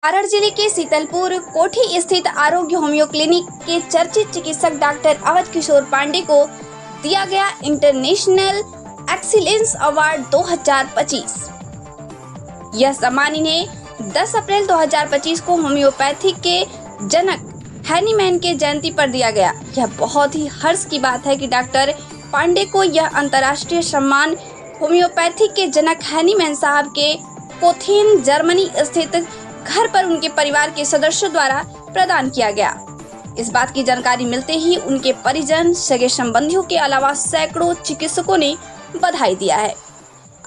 सारण जिले के सीतलपुर कोठी स्थित आरोग्य होम्यो क्लिनिक के चर्चित चिकित्सक डॉक्टर अवध किशोर पांडे को दिया गया इंटरनेशनल एक्सीलेंस अवार्ड 2025। यह सम्मान इन्हें 10 अप्रैल 2025 को होम्योपैथी के जनक हैनीमैन के जयंती पर दिया गया। यह बहुत ही हर्ष की बात है कि डॉक्टर पांडे को यह अंतर्राष्ट्रीय सम्मान होम्योपैथी के जनक हैनीमैन साहब के कोथेन जर्मनी स्थित घर पर उनके परिवार के सदस्यों द्वारा प्रदान किया गया। इस बात की जानकारी मिलते ही उनके परिजन, सगे संबंधियों के अलावा सैकड़ों चिकित्सकों ने बधाई दिया है।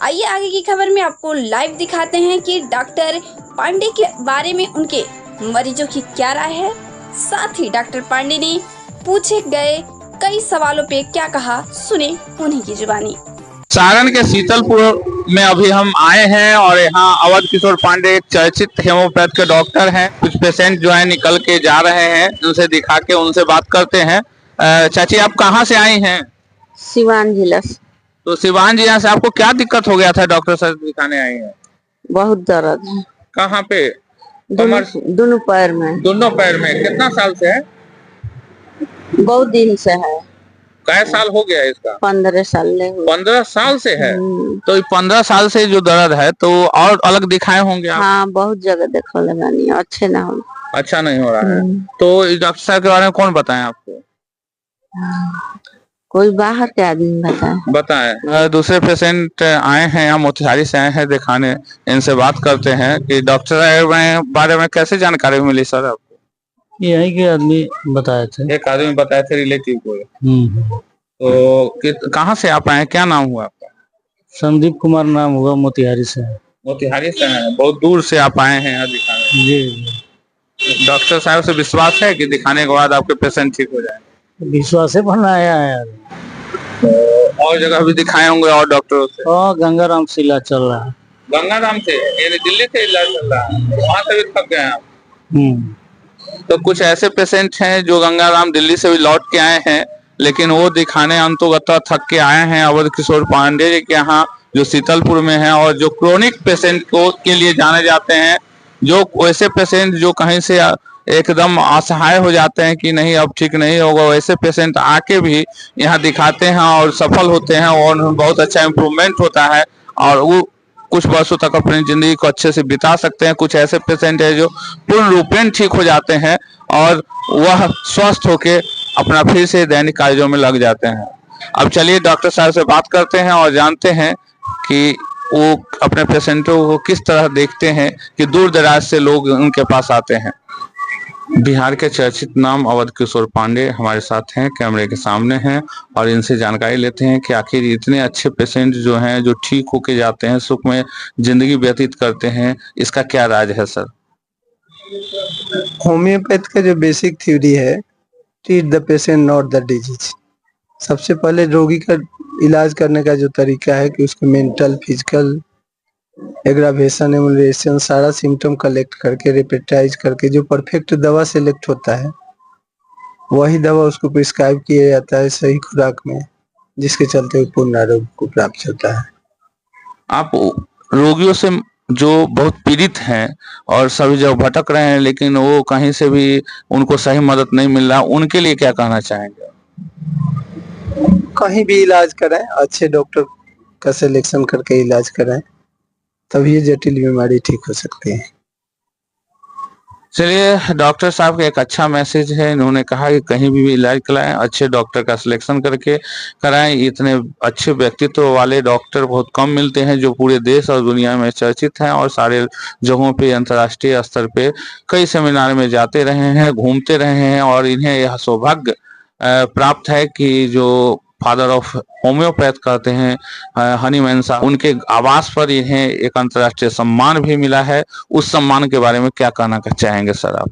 आइए आगे की खबर में आपको लाइव दिखाते हैं कि डॉक्टर पांडे के बारे में उनके मरीजों की क्या राय है। साथ ही डॉक्टर पांडे ने पूछे गए कई सवालों पे क्या कहा, सुने उन्हीं की जुबानी। सारण के सीतलपुर में अभी हम आए हैं और यहाँ अवध किशोर पांडे एक चर्चित हेमोपैथ के डॉक्टर हैं। कुछ पेशेंट जो है निकल के जा रहे हैं, उनसे दिखा के उनसे बात करते हैं। चाची, आप कहाँ से आई हैं? सिवान जिला से। तो सिवान जिला से आपको क्या दिक्कत हो गया था? डॉक्टर से दिखाने आई हैं। बहुत दर्द है। कहाँ पे? दोनों पैर में। दोनों पैर में। कितना साल से है? बहुत दिन से है। कै साल हो गया इसका? 15 साल ले हुए। 15 साल से है। तो 15 साल से जो दर्द है तो और अलग दिखाए होंगे आप? हाँ, बहुत जगह देखो लगानी, अच्छे ना हो। अच्छा नहीं हो रहा है। तो इस डॉक्टर साहब के बारे में कौन बताए आपको? कोई बाहर के आदमी बताए। दूसरे पेशेंट आए हैं, यहाँ मोतिहारी से आए हैं दिखाने। इनसे बात करते हैं कि डॉक्टर बारे में कैसे जानकारी मिली सर आपको? यही के आदमी बताए थे। एक आदमी बताए थे, रिलेटिव को। तो कहाँ से आप आए, क्या नाम हुआ आपका? संदीप कुमार नाम हुआ, मोतिहारी से। मोतिहारी से हैं, बहुत दूर से आप आए हैं यहाँ दिखाने। जी। डॉक्टर साहब से विश्वास है कि दिखाने के बाद आपके पेशेंट ठीक हो जाए? विश्वास है, बनाया है। तो और जगह भी दिखाए होंगे और डॉक्टरों से? गंगाराम से इलाज चल रहा है। गंगाराम से? यानी दिल्ली से इलाज चल रहा है, वहाँ से भी थक गए आप? तो कुछ ऐसे पेशेंट हैं जो गंगाराम दिल्ली से भी लौट के आए हैं, लेकिन वो दिखाने अंतोगत थक के आए हैं अवध किशोर पांडे जी के यहाँ, जो सीतलपुर में है। और जो क्रोनिक पेशेंट को के लिए जाने जाते हैं, जो वैसे पेशेंट जो कहीं से एकदम असहाय हो जाते हैं कि नहीं अब ठीक नहीं होगा, वैसे पेशेंट आके भी यहाँ दिखाते हैं और सफल होते हैं और बहुत अच्छा इम्प्रूवमेंट होता है और वो कुछ वर्षों तक अपनी जिंदगी को अच्छे से बिता सकते हैं। कुछ ऐसे पेशेंट है जो पूर्ण रूपेण ठीक हो जाते हैं और वह स्वस्थ होके अपना फिर से दैनिक कार्यों में लग जाते हैं। अब चलिए डॉक्टर साहब से बात करते हैं और जानते हैं कि वो अपने पेशेंटों को किस तरह देखते हैं कि दूर दराज से लोग उनके पास आते हैं। बिहार के चर्चित नाम अवध किशोर पांडे हमारे साथ हैं, कैमरे के सामने हैं और इनसे जानकारी लेते हैं कि आखिर इतने अच्छे पेशेंट जो हैं, जो ठीक होके जाते हैं, सुख में जिंदगी व्यतीत करते हैं, इसका क्या राज है सर? होम्योपैथ का जो बेसिक थ्योरी है, treat the patient not the disease. सबसे पहले रोगी का इलाज करने का जो तरीका है कि उसके मेंटल, फिजिकल, एग्रावेशन, एमुलेशन सारा सिम्टम कलेक्ट करके रिपेटाइज करके जो परफेक्ट दवा सिलेक्ट होता है, वही दवा उसको प्रिस्क्राइब किया जाता है सही खुराक में, जिसके चलते वो पूर्ण आरोग्य को प्राप्त होता है। आप रोगियों से जो बहुत पीड़ित हैं और सभी जगह भटक रहे हैं, लेकिन वो कहीं से भी उनको सही मदद नहीं मिल रहा, उनके लिए क्या कहना चाहेंगे? कहीं भी इलाज कराएं, अच्छे डॉक्टर का सिलेक्शन करके इलाज कराएं, तभी जटिल बीमारी ठीक हो सकती है। चलिए, डॉक्टर साहब का एक अच्छा मैसेज है। इन्होंने कहा कि कहीं भी इलाज कराएं, अच्छे डॉक्टर का सिलेक्शन करके कराएं। इतने अच्छे व्यक्तित्व वाले डॉक्टर बहुत कम मिलते हैं जो पूरे देश और दुनिया में चर्चित हैं और सारे जगहों पे अंतर्राष्ट्रीय स्तर पे कई सेमिनार में जाते रहे हैं, घूमते रहे हैं और इन्हें यह सौभाग्य प्राप्त है कि जो फादर ऑफ होम्योपैथ कहते हैं हनीमैन साहब, उनके आवास पर इन्हें एक अंतर्राष्ट्रीय सम्मान भी मिला है। उस सम्मान के बारे में क्या कहना चाहेंगे सर आप?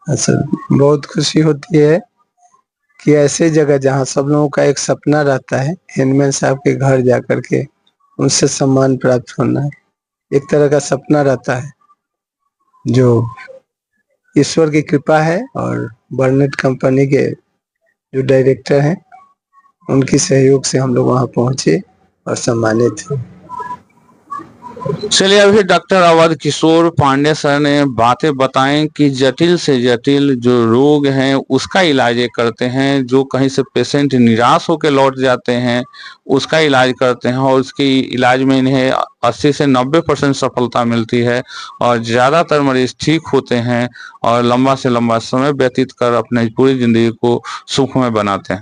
सर, बहुत खुशी होती है कि ऐसे जगह जहां सब लोगों का एक सपना रहता है, हनीमैन साहब के घर जाकर के उनसे सम्मान प्राप्त होना एक तरह का सपना रहता है, जो ईश्वर की कृपा है। और बर्नेट कंपनी के जो डायरेक्टर हैं, उनकी सहयोग से हम लोग वहां पहुंचे और सम्मानित हुए। चलिए अभी डॉक्टर अवध किशोर पांडे सर ने बातें बताएं कि जटिल से जटिल जो रोग हैं उसका इलाज ये करते हैं, जो कहीं से पेशेंट निराश होकर लौट जाते हैं उसका इलाज करते हैं और उसकी इलाज में इन्हें 80 से 90% सफलता मिलती है और ज़्यादातर मरीज ठीक होते हैं और लंबा से लंबा समय व्यतीत कर अपने पूरी जिंदगी को सुखमय बनाते हैं।